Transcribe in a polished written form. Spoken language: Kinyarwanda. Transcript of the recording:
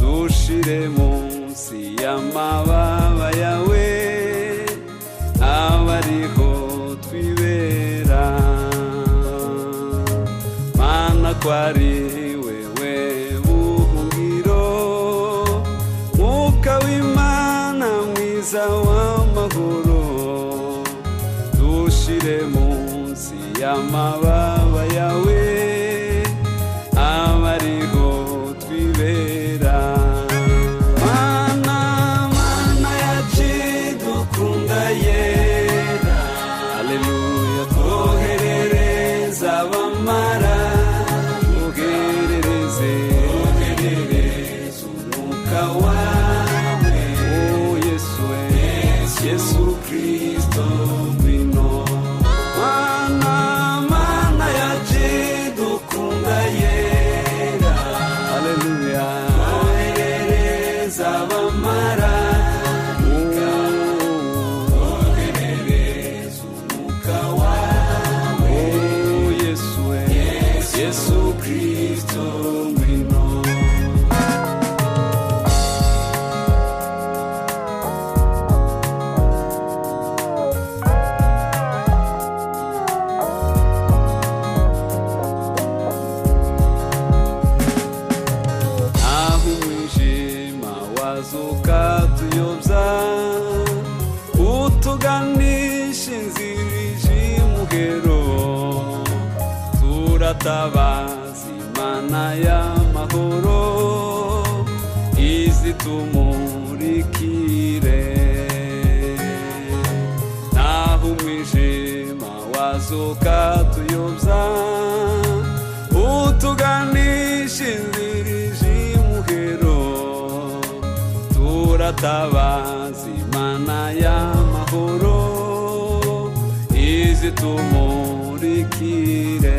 dushire munsi y'amababa yawe abariho twibera mana kwari wewe buhungiro mwuka w'Imana mwiza w'amahoro dushire munsi y'amababa yawe abariho twibera mana yacidukunda yera haleluya twoherereza abamara twoherereze umwuka wawe oh Yesu Yesu Kristo ngwino mana yacidukunda yera haleluya twoherereza abamara twoherereza umwuka wawe oh Yesu Kristo ngwino ukatuyobya utuganisha inzira imuhero turatabaza Imana y'amahoro izitumurikire naho umwijima wazuka tuyobya utuganisha inzira imuhero turatabaza Imana y'amahoro izitumurikire